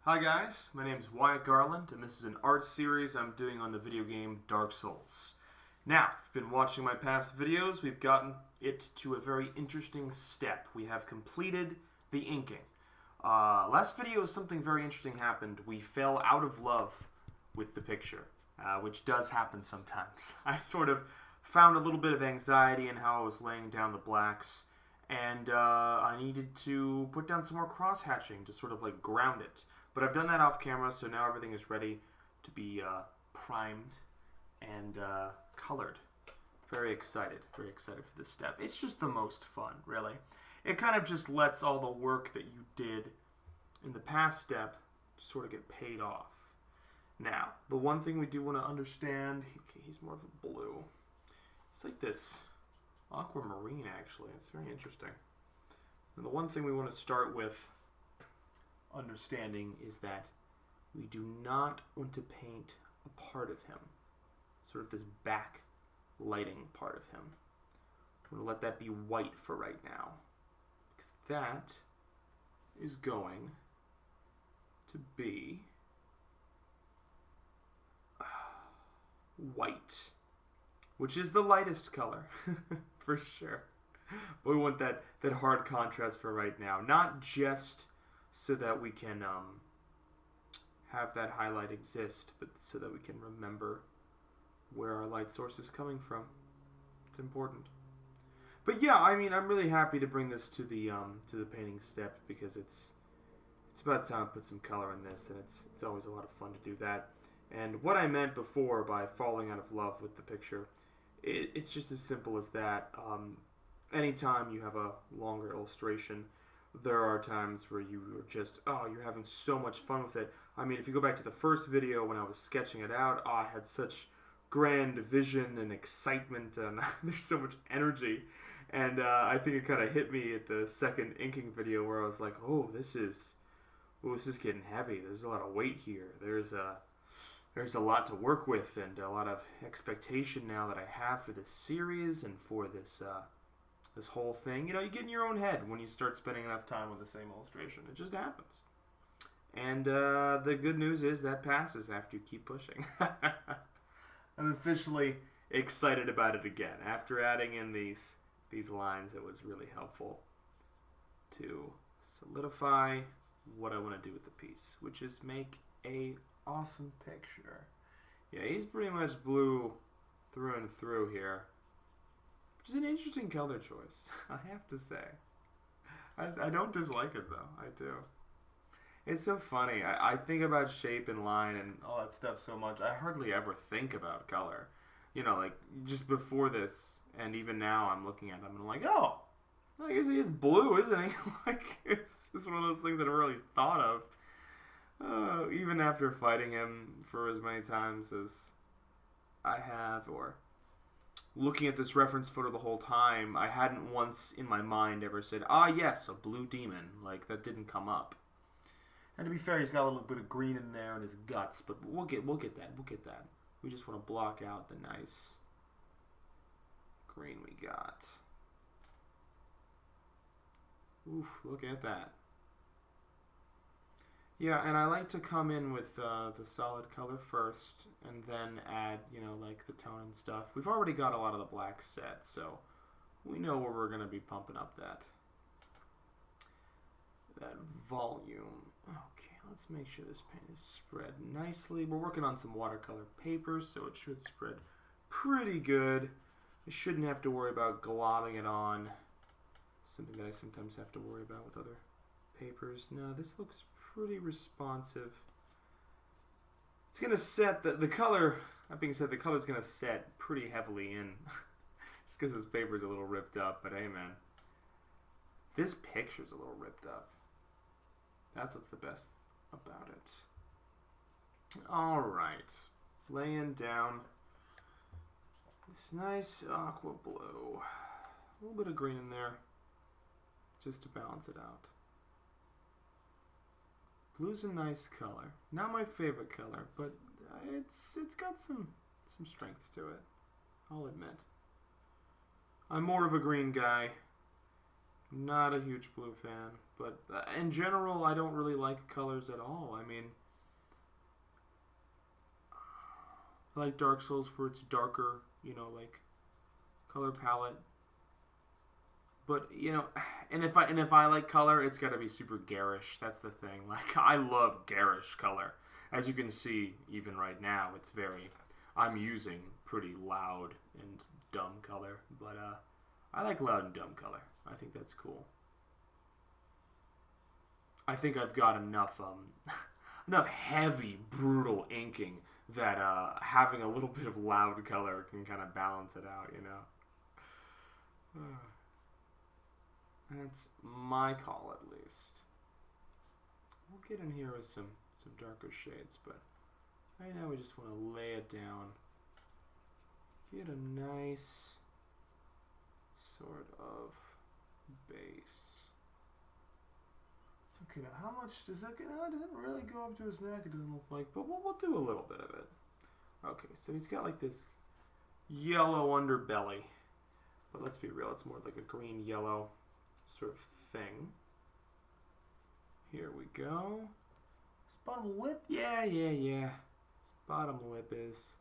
Hi guys, my name is Wyatt Garland, and this is an art series I'm doing on the video game Dark Souls. Now, if you've been watching my past videos, we've gotten it to a very interesting step. We have completed the inking. Last video, something very interesting happened. We fell out of love with the picture, which does happen sometimes. I sort of found a little bit of anxiety in how I was laying down the blacks, and I needed to put down some more cross-hatching to sort of like ground it. But I've done that off camera, so now everything is ready to be primed and colored. Very excited for this step. It's just the most fun, really. It kind of just lets all the work that you did in the past step sort of get paid off. Now, the one thing we do want to understand, okay, he's more of a blue. It's like this aquamarine, actually. It's very interesting. And the one thing we want to start with understanding is that we do not want to paint a part of him, sort of this back lighting part of him. I'm going to let that be white for right now, because that is going to be white, which is the lightest color for sure. But we want that hard contrast for right now, not just so that we can have that highlight exist, but so that we can remember where our light source is coming from. It's important. But yeah, I mean, I'm really happy to bring this to the painting step, because it's about time to put some color in this, and it's always a lot of fun to do that. And what I meant before by falling out of love with the picture, it's just as simple as that. Anytime you have a longer illustration, there are times where you are just, you're having so much fun with it. I mean, if you go back to the first video when I was sketching it out, I had such grand vision and excitement, and there's so much energy. And I think it kind of hit me at the second inking video where I was like, this is getting heavy. There's a lot of weight here. There's a lot to work with, and a lot of expectation now that I have for this series and for this whole thing. You know, you get in your own head when you start spending enough time with the same illustration. It just happens. And the good news is that passes after you keep pushing. I'm officially excited about it again. After adding in these lines, it was really helpful to solidify what I want to do with the piece, which is make a awesome picture. Yeah, he's pretty much blue through and through here. Which is an interesting color choice, I have to say. I don't dislike it, though. I do. It's so funny. I think about shape and line and all that stuff so much. I hardly ever think about color. You know, like, just before this, and even now I'm looking at him and I'm like, I guess he is blue, isn't he? Like, it's just one of those things I never really thought of. Even after fighting him for as many times as I have, or looking at this reference photo the whole time, I hadn't once in my mind ever said, yes, a blue demon. Like, that didn't come up. And to be fair, he's got a little bit of green in there in his guts, but we'll get that. We just want to block out the nice green we got. Oof, look at that. Yeah, and I like to come in with the solid color first, and then add, like the tone and stuff. We've already got a lot of the black set, so we know where we're going to be pumping up that volume. Okay, let's make sure this paint is spread nicely. We're working on some watercolor paper, so it should spread pretty good. I shouldn't have to worry about globbing it on. Something that I sometimes have to worry about with other papers. No, this looks pretty responsive. It's going to set the color, that being said, the color's going to set pretty heavily in. Just because this paper's a little ripped up, but hey man, this picture's a little ripped up. That's what's the best about it. Alright, laying down this nice aqua blue. A little bit of green in there, just to balance it out. Blue's a nice color. Not my favorite color, but it's got some strength to it, I'll admit. I'm more of a green guy. Not a huge blue fan, but in general, I don't really like colors at all. I mean, I like Dark Souls for its darker, like color palette. But and if I like color, it's got to be super garish. That's the thing. Like I love garish color. As you can see, even right now, it's very. I'm using pretty loud and dumb color, but I like loud and dumb color. I think that's cool. I think I've got enough enough heavy, brutal inking that having a little bit of loud color can kind of balance it out, That's my call, at least. We'll get in here with some darker shades, but right now we just want to lay it down. Get a nice sort of base. Okay, now how much does that get? It doesn't really go up to his neck, it doesn't look like, but we'll do a little bit of it. Okay, so he's got like this yellow underbelly. But let's be real, it's more like a green-yellow sort of thing. Here we go. His bottom lip? Yeah. His bottom lip is...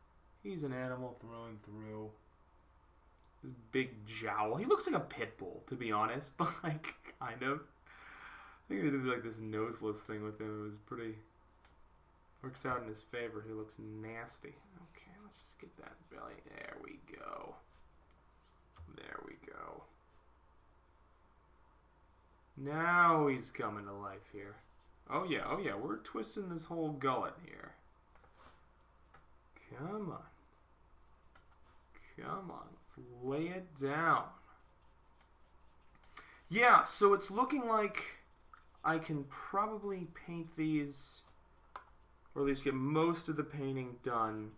He's an animal through and through. This big jowl. He looks like a pit bull, to be honest. But, like, kind of. I think they did, like, this noseless thing with him. It was pretty... Works out in his favor. He looks nasty. Okay, let's just get that belly. There we go. There we go. Now he's coming to life here. Oh yeah, we're twisting this whole gullet here. Come on. Let's lay it down. Yeah, so it's looking like I can probably paint these, or at least get most of the painting done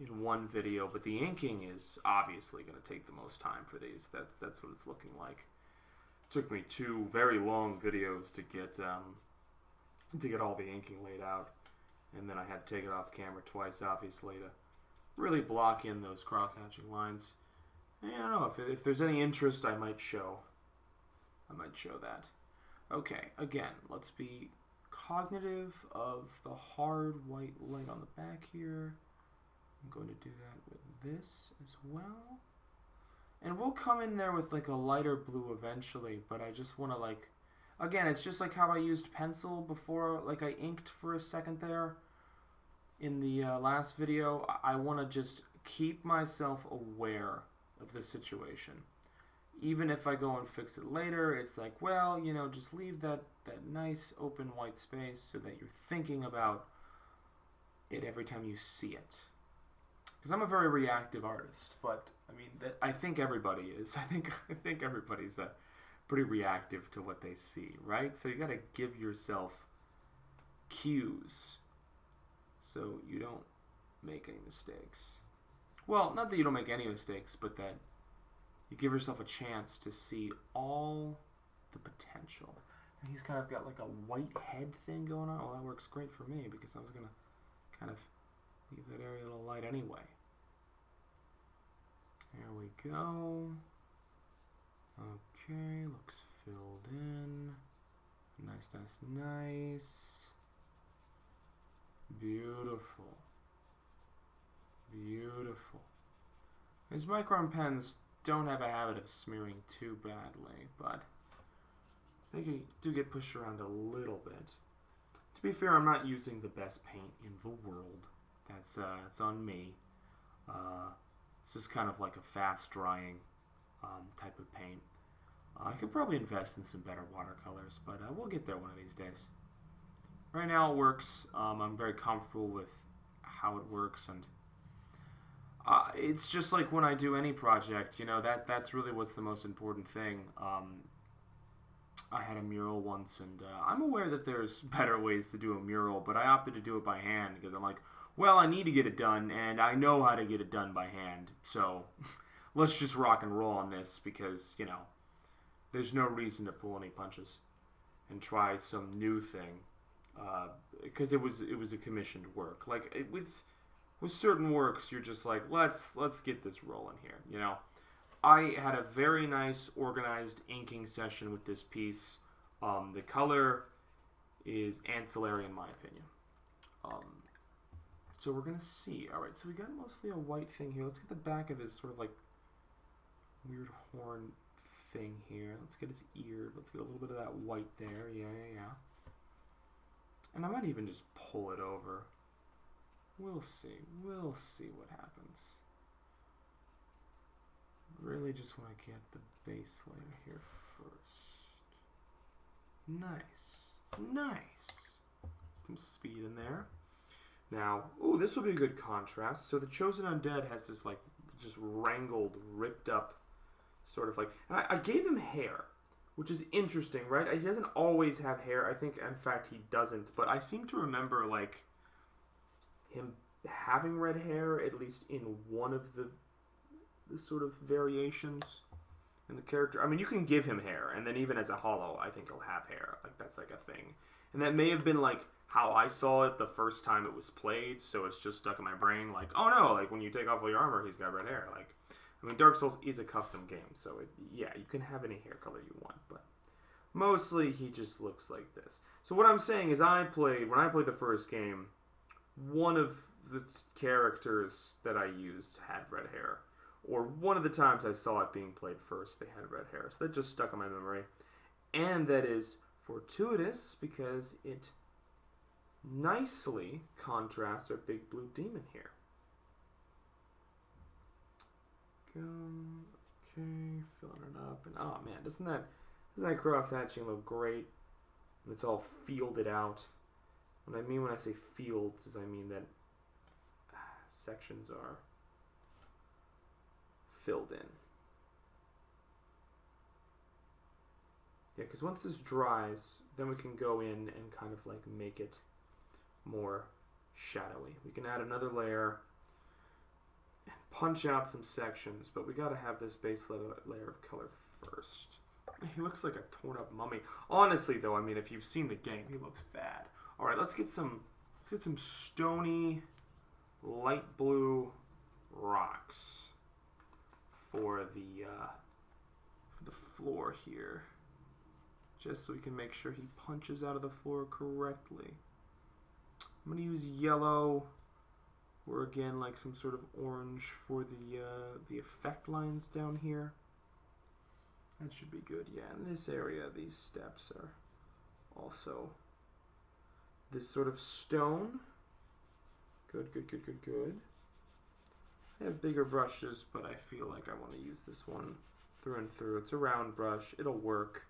in one video, but the inking is obviously going to take the most time for these. That's what it's looking like. It took me 2 very long videos to get all the inking laid out, and then I had to take it off camera twice, obviously, to really block in those cross-hatching lines. And I don't know if there's any interest, I might show that. Okay, again, let's be cognitive of the hard white light on the back here. I'm going to do that with this as well. And we'll come in there with like a lighter blue eventually, but I just want to like, again, it's just like how I used pencil before, like I inked for a second there in the last video. I want to just keep myself aware of the situation. Even if I go and fix it later, it's like, well, just leave that nice open white space so that you're thinking about it every time you see it. Because I'm a very reactive artist, but I mean, I think everybody is. I think everybody's pretty reactive to what they see, right? So you got to give yourself cues so you don't make any mistakes. Well, not that you don't make any mistakes, but that you give yourself a chance to see all the potential. And he's kind of got like a white head thing going on. Well, that works great for me because I was going to kind of leave that area a little light anyway. There we go. Okay, looks filled in. Nice. Beautiful. These micron pens don't have a habit of smearing too badly, but they do get pushed around a little bit. To be fair, I'm not using the best paint in the world. That's on me. This is kind of like a fast drying type of paint. I could probably invest in some better watercolors, but we'll get there one of these days. Right now it works. I'm very comfortable with how it works, and it's just like when I do any project, that's really what's the most important thing. I had a mural once, and I'm aware that there's better ways to do a mural, but I opted to do it by hand because I'm like, well, I need to get it done, and I know how to get it done by hand, so let's just rock and roll on this because, there's no reason to pull any punches and try some new thing because it was a commissioned work. Like, with certain works, you're just like, let's get this rolling here, I had a very nice organized inking session with this piece. The color is ancillary in my opinion. So we're going to see. Alright, so we got mostly a white thing here. Let's get the back of his sort of like weird horn thing here. Let's get his ear. Let's get a little bit of that white there. Yeah. And I might even just pull it over. We'll see. We'll see what happens. Really just want to get the base layer here first. Nice. Some speed in there. Now, ooh, this will be a good contrast. So the Chosen Undead has this like just wrangled, ripped up sort of like, and I gave him hair, which is interesting, right? He doesn't always have hair. I think, in fact, he doesn't. But I seem to remember like him having red hair, at least in one of the sort of variations in the character. I mean, you can give him hair, and then even as a hollow, I think he'll have hair. Like, that's like a thing. And that may have been like how I saw it the first time it was played, so it's just stuck in my brain. Like, oh no, like when you take off all your armor, he's got red hair. Like, I mean, Dark Souls is a custom game, so yeah, you can have any hair color you want, but mostly he just looks like this. So what I'm saying is when I played the first game, one of the characters that I used had red hair. Or one of the times I saw it being played first, they had red hair. So that just stuck in my memory. And that is fortuitous because it nicely contrasts our big blue demon here. Okay, filling it up. And oh man, doesn't that cross-hatching look great? And it's all fielded out. What I mean when I say fields is I mean that sections are filled in. Yeah, because once this dries, then we can go in and kind of like make it more shadowy. We can add another layer and punch out some sections, but we got to have this base layer of color first. He looks like a torn up mummy. Honestly, though, I mean, if you've seen the game, he looks bad. All right, let's get some stony, light blue rocks for the floor here, just so we can make sure he punches out of the floor correctly. I'm going to use yellow, or again like some sort of orange for the effect lines down here. That should be good. Yeah, in this area, these steps are also this sort of stone. Good. I have bigger brushes, but I feel like I want to use this one through and through. It's a round brush. It'll work.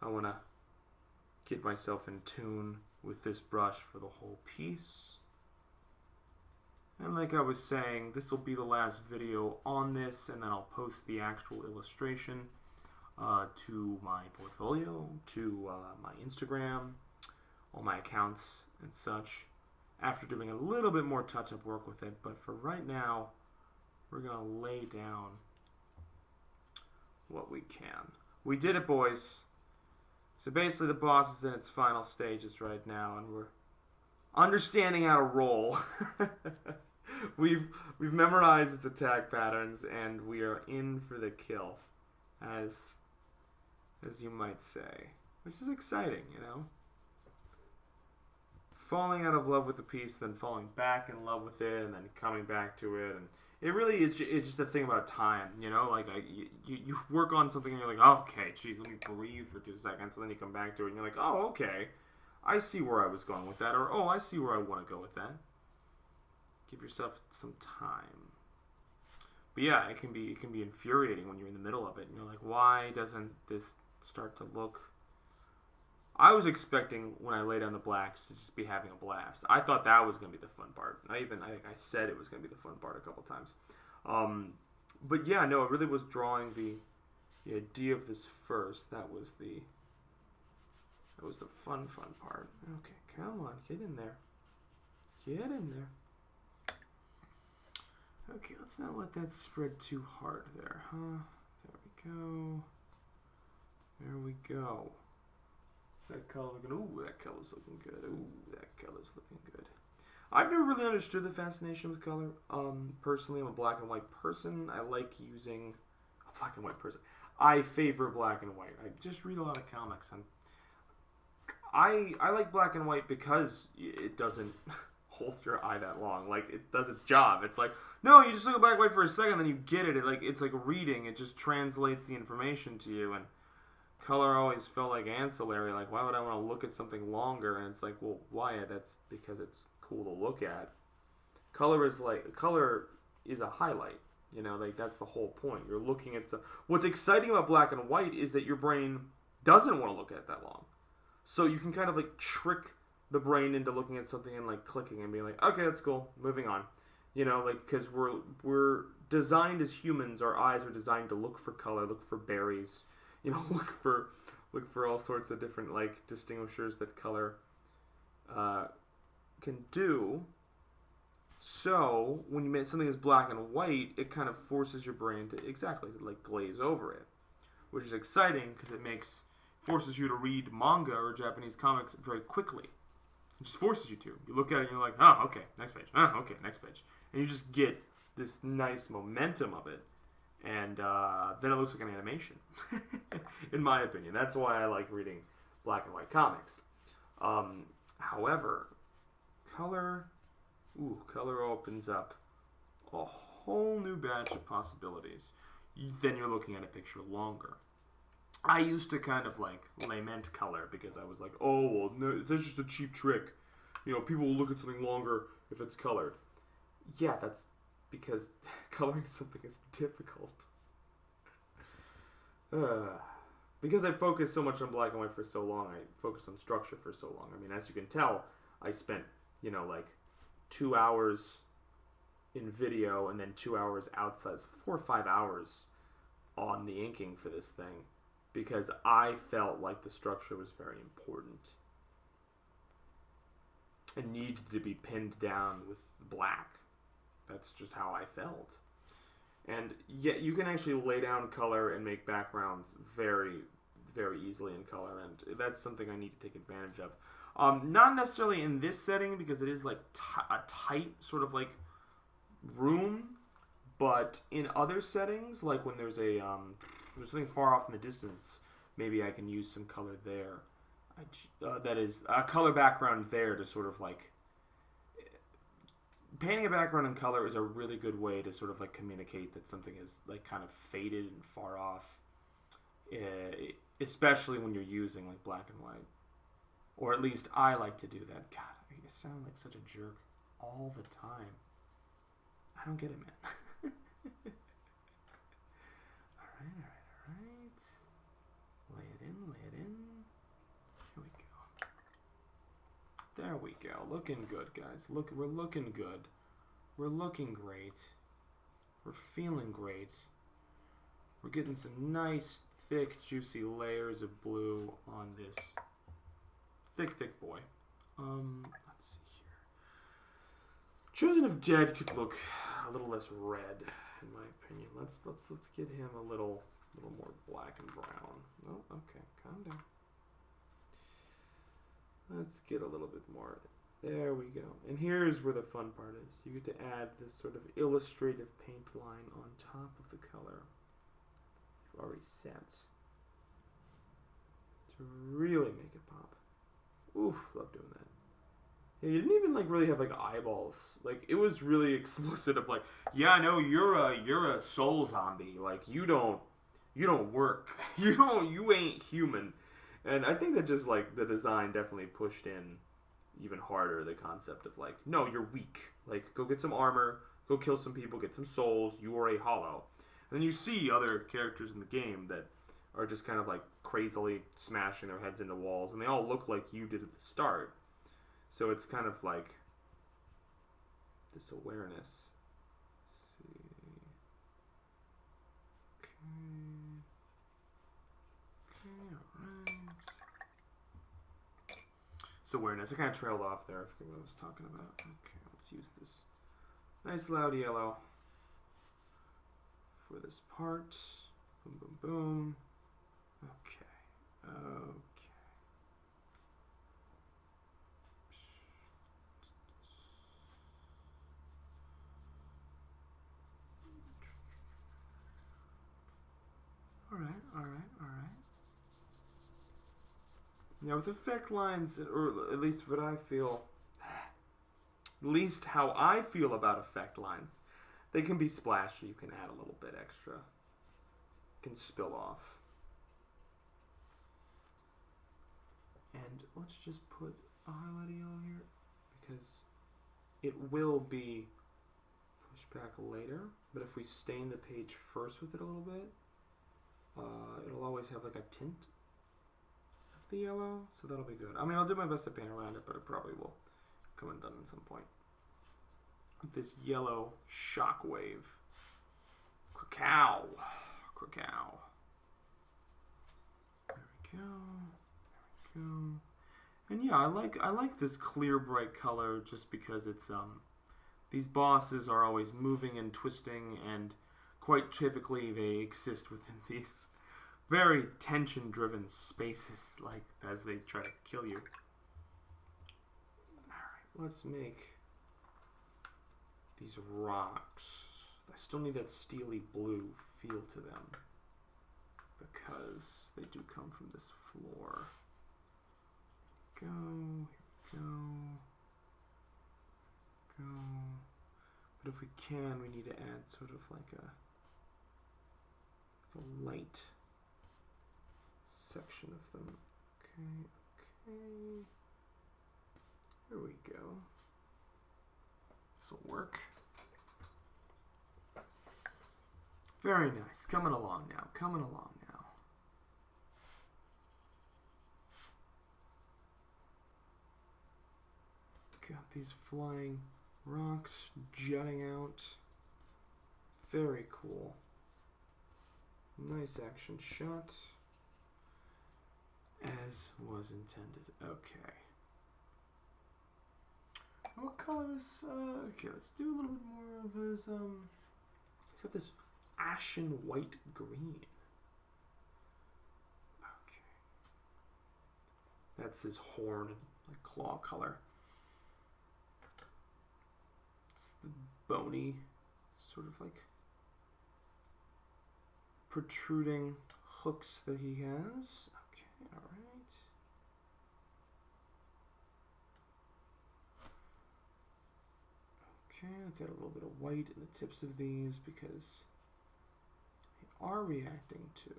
I want to get myself in tune with this brush for the whole piece. And like I was saying, this will be the last video on this, and then I'll post the actual illustration to my portfolio, to my Instagram, all my accounts and such, after doing a little bit more touch-up work with it. But for right now, we're going to lay down what we can. We did it, boys. So basically the boss is in its final stages right now, and we're understanding how to roll. We've memorized its attack patterns, and we are in for the kill, as you might say, which is exciting, you know? Falling out of love with the piece, then falling back in love with it, and then coming back to it, and it really is it's just a thing about time, you know? Like, you work on something and you're like, oh, okay, geez, let me breathe for 2 seconds, and then you come back to it and you're like, oh, okay, I see where I was going with that, or oh, I see where I want to go with that. Give yourself some time. But yeah, it can be infuriating when you're in the middle of it, and you're like, why doesn't this start to look... I was expecting when I lay down the blacks to just be having a blast. I thought that was going to be the fun part. I said it was going to be the fun part a couple times. But yeah, no, it really was drawing the idea of this first. That was the fun part. Okay, come on, get in there. Get in there. Okay, let's not let that spread too hard there, huh? There we go. There we go. That color looking? Ooh, that color's looking good. Ooh, that color's looking good. I've never really understood the fascination with color. Personally, I'm a black and white person. I like using... Oh, black and white person. I favor black and white. I just read a lot of comics, and I like black and white because it doesn't hold your eye that long. Like, it does its job. It's like, no, you just look at black and white for a second, then you get it. It's like reading. It just translates the information to you. And color always felt like ancillary. Like, why would I want to look at something longer? And it's like, well, why? That's because it's cool to look at. Color is a highlight. You know, like, that's the whole point. You're looking at what's exciting about black and white is that your brain doesn't want to look at it that long. So you can kind of like trick the brain into looking at something and like clicking and being like, okay, that's cool, moving on. You know, like, because we're designed as humans. Our eyes are designed to look for color, look for berries. You know, look for all sorts of different like distinguishers that color can do. So when you make something that's black and white, it kind of forces your brain to like glaze over it, which is exciting because it forces you to read manga or Japanese comics very quickly. It just forces you to. You look at it and you're like, oh, okay, next page. Oh, okay, next page. And you just get this nice momentum of it. And then it looks like an animation, in my opinion. That's why I like reading black and white comics. However, color opens up a whole new batch of possibilities. Then you're looking at a picture longer. I used to kind of like lament color because I was like, oh, well, no, that's just a cheap trick. You know, people will look at something longer if it's colored. Yeah, that's because coloring something is difficult. Because I focused so much on black and white for so long, I focused on structure for so long. I mean, as you can tell, I spent, you know, like 2 hours in video and then 2 hours outside, so 4 or 5 hours on the inking for this thing. Because I felt like the structure was very important. It needed to be pinned down with black. That's just how I felt. And yet you can actually lay down color and make backgrounds very, very easily in color. And that's something I need to take advantage of. Not necessarily in this setting because it is like a tight sort of like room. But in other settings, like when there's something far off in the distance, maybe I can use some color there. That is a color background there to sort of like painting a background in color is a really good way to sort of like communicate that something is like kind of faded and far off, especially when you're using like black and white, or at least I like to do that. God, I sound like such a jerk all the time. I don't get it, man. All right. Lay it in. Here we go. There we go. Looking good, guys. Look, we're looking good. We're looking great. We're feeling great. We're getting some nice, thick, juicy layers of blue on this thick boy. Let's see here. Chosen of Dead could look a little less red, in my opinion. Let's get him a little more black and brown. Oh, okay, calm down. Let's get a little bit more. There we go. And here's where the fun part is. You get to add this sort of illustrative paint line on top of the color you've already set to really make it pop. Oof, love doing that. Yeah, you didn't even like really have like eyeballs. Like, it was really explicit of like, yeah, I know you're a soul zombie. Like, you don't work. You ain't human. And I think that just like the design definitely pushed in even harder the concept of like, no, you're weak. Like, go get some armor, go kill some people, get some souls. You are a hollow. And then you see other characters in the game that are just kind of like crazily smashing their heads into walls, and they all look like you did at the start. So it's kind of like this awareness. Let's see. Okay, alright. This awareness. I kind of trailed off there. I forget what I was talking about. Okay, let's use this nice loud yellow for this part. Boom, boom, boom. Okay. alright. Now with effect lines, or at least what I feel, at least how I feel about effect lines, they can be splashy. You can add a little bit extra. Can spill off. And let's just put a highlight yellow here because it will be pushed back later. But if we stain the page first with it a little bit, it'll always have like a tint of the yellow, so that'll be good. I mean, I'll do my best to paint around it, but it probably will come undone at some point. With this yellow shockwave. Cacao. Cacao. There we go. There we go. And yeah, I like this clear bright color just because it's these bosses are always moving and twisting, and quite typically they exist within these very tension driven spaces, like as they try to kill you. Alright, let's make these rocks. I still need that steely blue feel to them because they do come from this floor. Go, here we go. But if we can, we need to add sort of like a light section of them. Okay. Here we go. This will work. Very nice. Coming along now. Coming along now. Got these flying rocks jutting out. Very cool. Nice action shot. As was intended. Okay. What color is... okay, let's do a little bit more of his... He's got this ashen white green. Okay. That's his horn, like claw color. It's the bony, sort of like protruding hooks that he has. Okay, alright. Okay, let's add a little bit of white in the tips of these because they are reacting to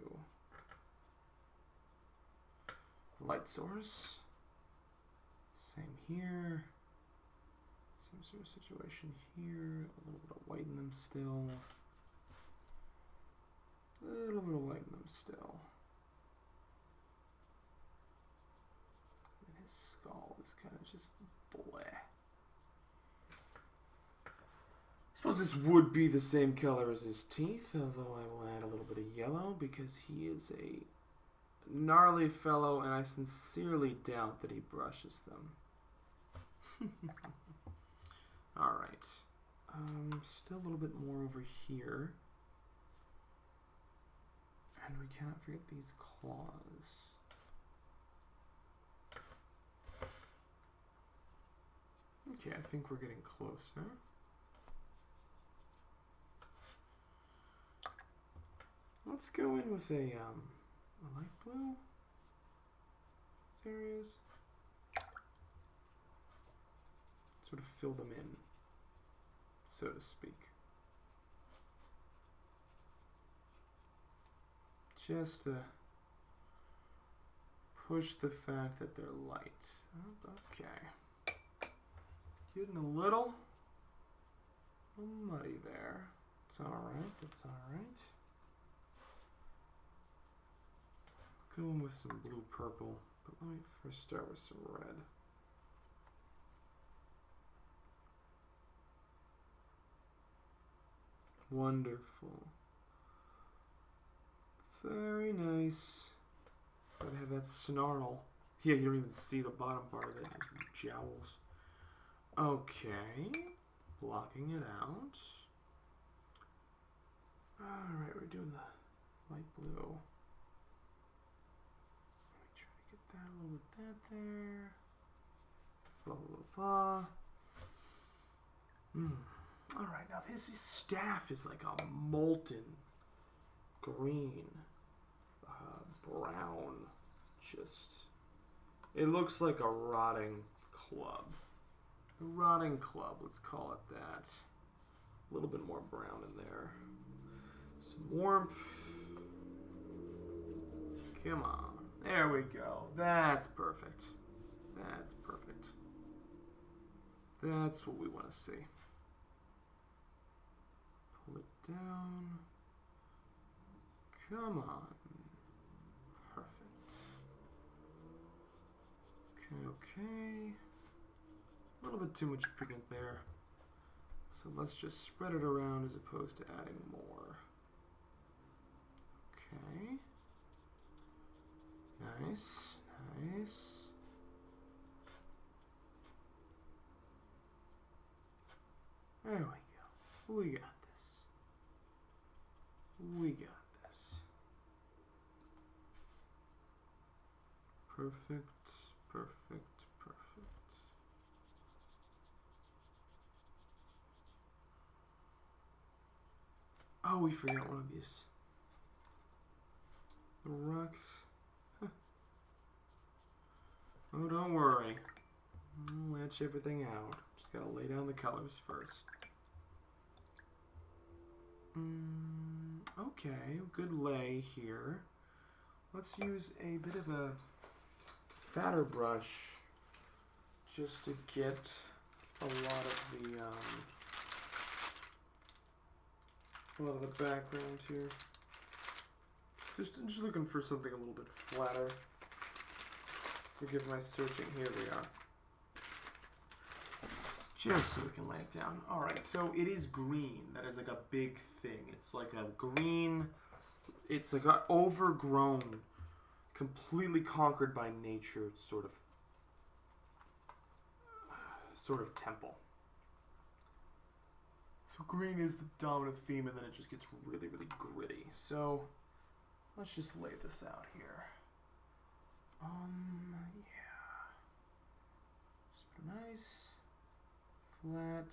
light source. Same here. Same sort of situation here. A little bit of white in them still. A little bit of white in them still. And his skull is kind of just bleh. I suppose this would be the same color as his teeth, although I will add a little bit of yellow because he is a gnarly fellow and I sincerely doubt that he brushes them. Alright. Still a little bit more over here. And we cannot forget these claws. Okay, I think we're getting closer. Let's go in with a light blue. Areas. Sort of fill them in, so to speak. Just to push the fact that they're light. Okay. Getting a little muddy there. It's alright, that's alright. Going with some blue purple, but let me first start with some red. Wonderful. Very nice. Gotta have that snarl. Yeah, you don't even see the bottom part of it. Jowls. Okay. Blocking it out. Alright, we're doing the light blue. Let me try to get that a little bit that there. Blah, blah, blah. Alright, now his staff is like a molten green. brown. Just, it looks like a rotting club. A rotting club, let's call it that. A little bit more brown in there. Some warmth. Come on. There we go. That's perfect. That's perfect. That's what we want to see. Pull it down. Come on. Perfect. Okay. A little bit too much pigment there. So let's just spread it around as opposed to adding more. Okay. Nice. Nice. There we go. We got this. We got this. Perfect. Perfect. Perfect. Oh, we forgot one of these. The rocks. Huh. Oh, don't worry. I'll letch everything out. Just gotta lay down the colors first. Okay, good lay here. Let's use a bit of a fatter brush just to get a lot of the background here. Just looking for something a little bit flatter. Forgive my searching. Here we are. Just so we can lay it down. Alright, so it is green. That is like a big thing. It's like a green, it's like an overgrown, completely conquered by nature sort of temple. So green is the dominant theme, and then it just gets really, really gritty. So let's just lay this out here. Yeah. Just put a nice flat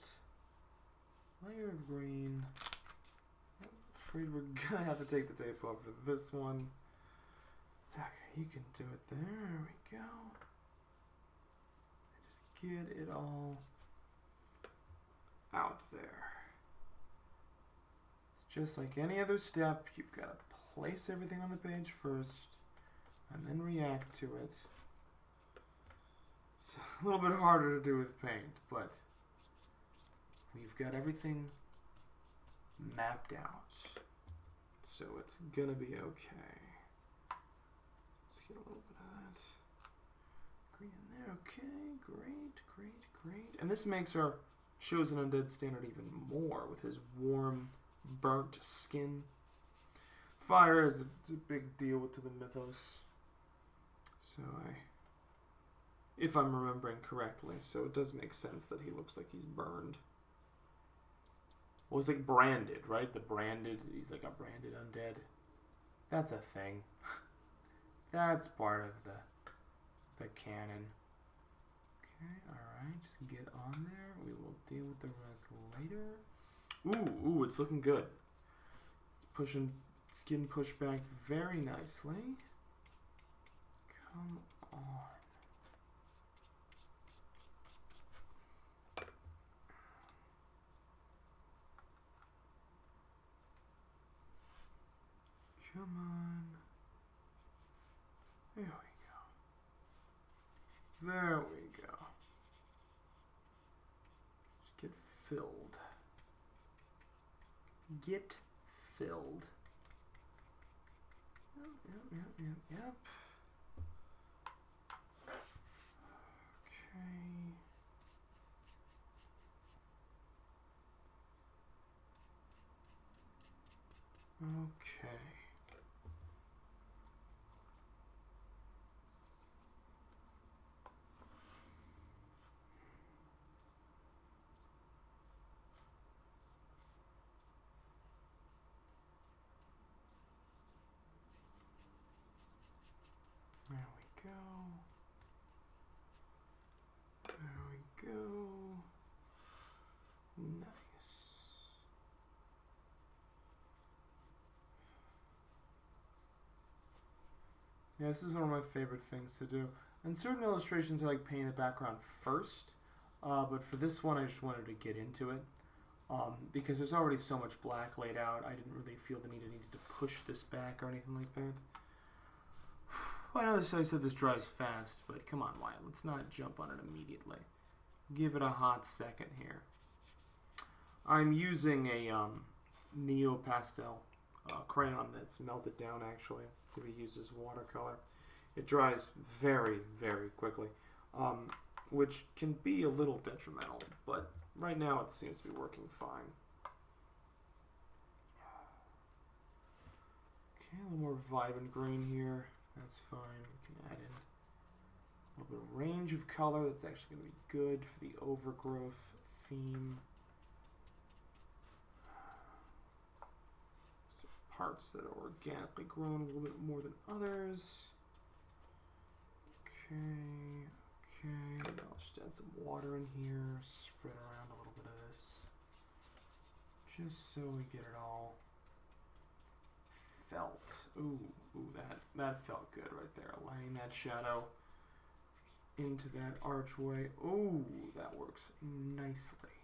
layer of green. I'm afraid we're gonna have to take the tape off for this one. Okay, you can do it there. There we go. Just get it all out there. It's just like any other step. You've got to place everything on the page first and then react to it. It's a little bit harder to do with paint, but we've got everything mapped out, so it's gonna be okay. Let's get a little bit of that green in there. Okay, great, great, great. And this makes our Shows an Undead standard even more with his warm, burnt skin. Fire is a big deal to the mythos. So if I'm remembering correctly, so it does make sense that he looks like he's burned. Well, it's like branded, right? He's like a branded undead. That's a thing. That's part of the canon. Okay, alright, just get on there. We will deal with the rest later. Ooh, it's looking good. It's pushing, skin pushed back very nicely. Come on. Come on. There we go. There we go. Just get filled. Get filled. Yep. Okay. There we go. There we go. Nice. Yeah, this is one of my favorite things to do. In certain illustrations, I like painting the background first, but for this one, I just wanted to get into it. Because there's already so much black laid out, I didn't really feel the need to push this back or anything like that. Well, I know I said this dries fast, but come on, Wyatt, let's not jump on it immediately. Give it a hot second here. I'm using a Neo Pastel crayon that's melted down, actually, to be used as watercolor. It dries very, very quickly, which can be a little detrimental, but right now it seems to be working fine. Okay, a little more vibrant green here. That's fine. We can add in a little bit of range of color. That's actually going to be good for the overgrowth theme. So parts that are organically grown a little bit more than others. Okay. I'll just add some water in here. Spread around a little bit of this. Just so we get it all felt. Ooh, that felt good right there. Laying that shadow into that archway. Ooh, that works nicely.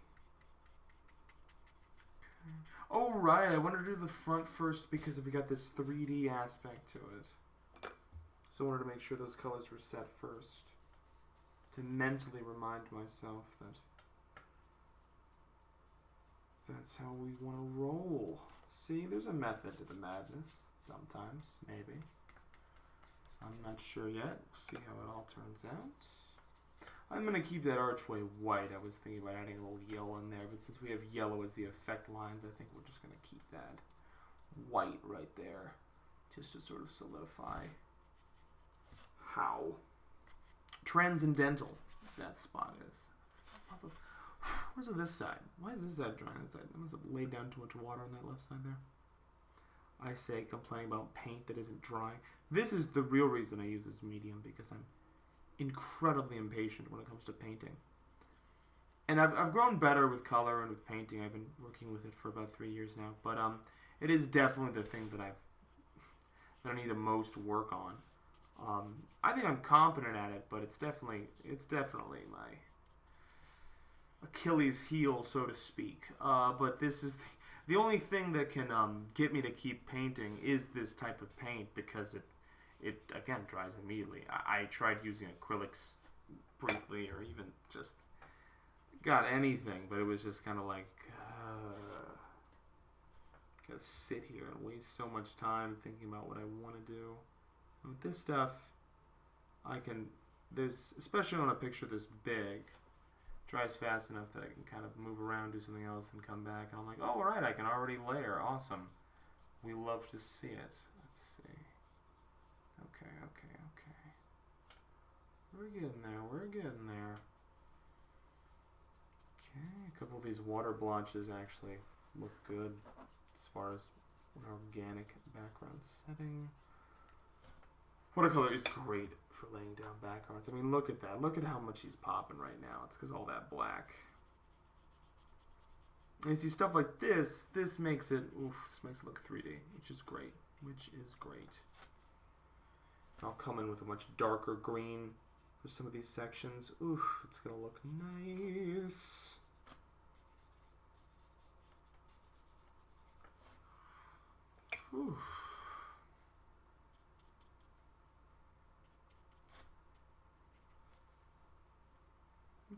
Okay. Oh, right, I wanted to do the front first because we got this 3D aspect to it. So I wanted to make sure those colors were set first. To mentally remind myself that that's how we want to roll. See, there's a method to the madness. Sometimes, maybe. I'm not sure yet. See how it all turns out. I'm going to keep that archway white. I was thinking about adding a little yellow in there, but since we have yellow as the effect lines, I think we're just going to keep that white right there, just to sort of solidify how transcendental that spot is. Where's this side? Why is this side drying? That side? I must have laid down too much water on that left side there. I say complaining about paint that isn't drying. This is the real reason I use this medium, because I'm incredibly impatient when it comes to painting. And I've grown better with color and with painting. I've been working with it for about 3 years now. But it is definitely the thing that I need the most work on. I think I'm competent at it, but it's definitely my Achilles heel, so to speak. But this is the only thing that can get me to keep painting is this type of paint, because it again dries immediately. I tried using acrylics briefly, or even just got anything, but it was just kind of like gotta sit here and waste so much time thinking about what I want to do. With this stuff, there's, especially on a picture this big, dries fast enough that I can kind of move around, do something else, and come back, and I'm like, oh, alright, I can already layer. Awesome. We love to see it. Let's see. Okay. We're getting there. Okay, a couple of these water blotches actually look good as far as an organic background setting. Watercolor is great for laying down backgrounds. I mean, look at that. Look at how much he's popping right now. It's because all that black. And you see stuff like this. This makes it look 3D, which is great. I'll come in with a much darker green for some of these sections. Oof, it's gonna look nice. Oof.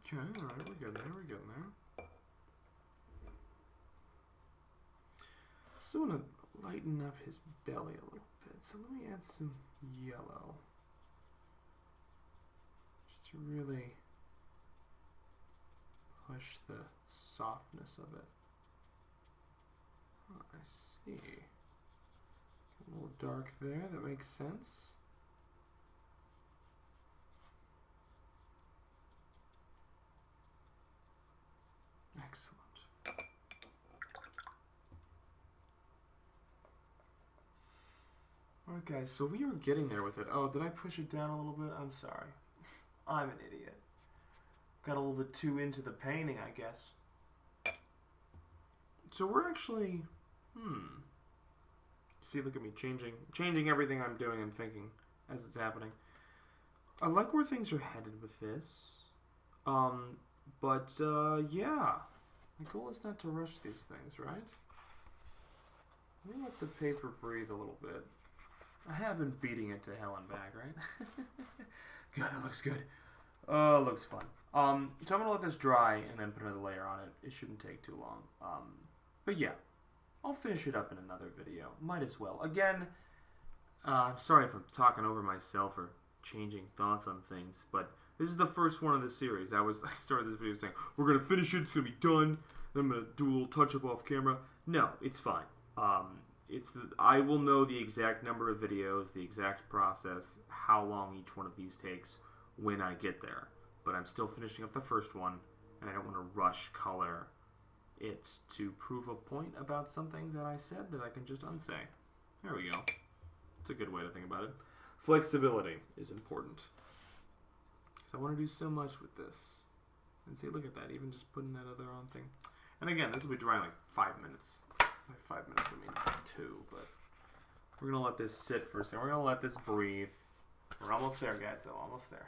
Okay, alright, we're getting there. Still want to lighten up his belly a little bit, so let me add some yellow. Just to really push the softness of it. Oh, I see. A little dark there, that makes sense. Excellent. Alright guys, so we were getting there with it. Oh, did I push it down a little bit? I'm sorry. I'm an idiot. Got a little bit too into the painting, I guess. So we're actually... See, look at me changing everything I'm doing and thinking as it's happening. I like where things are headed with this. Yeah. My goal is not to rush these things, right? Let me let the paper breathe a little bit. I have been beating it to hell and back, right? God, it looks good. Oh, it looks fun. So I'm going to let this dry and then put another layer on it. It shouldn't take too long. But yeah, I'll finish it up in another video. Might as well. Again, I'm sorry if I'm talking over myself or changing thoughts on things, but this is the first one of the series. I started this video saying, we're going to finish it, it's going to be done, then I'm going to do a little touch-up off camera. No, it's fine. I will know the exact number of videos, the exact process, how long each one of these takes when I get there. But I'm still finishing up the first one, and I don't want to rush color it to prove a point about something that I said that I can just unsay. There we go. It's a good way to think about it. Flexibility is important. So I want to do so much with this. And see, look at that, even just putting that other on thing. And again, this will be dry in like 5 minutes. By 5 minutes, I mean 2, but we're going to let this sit for a second. We're going to let this breathe. We're almost there, guys, though. Almost there.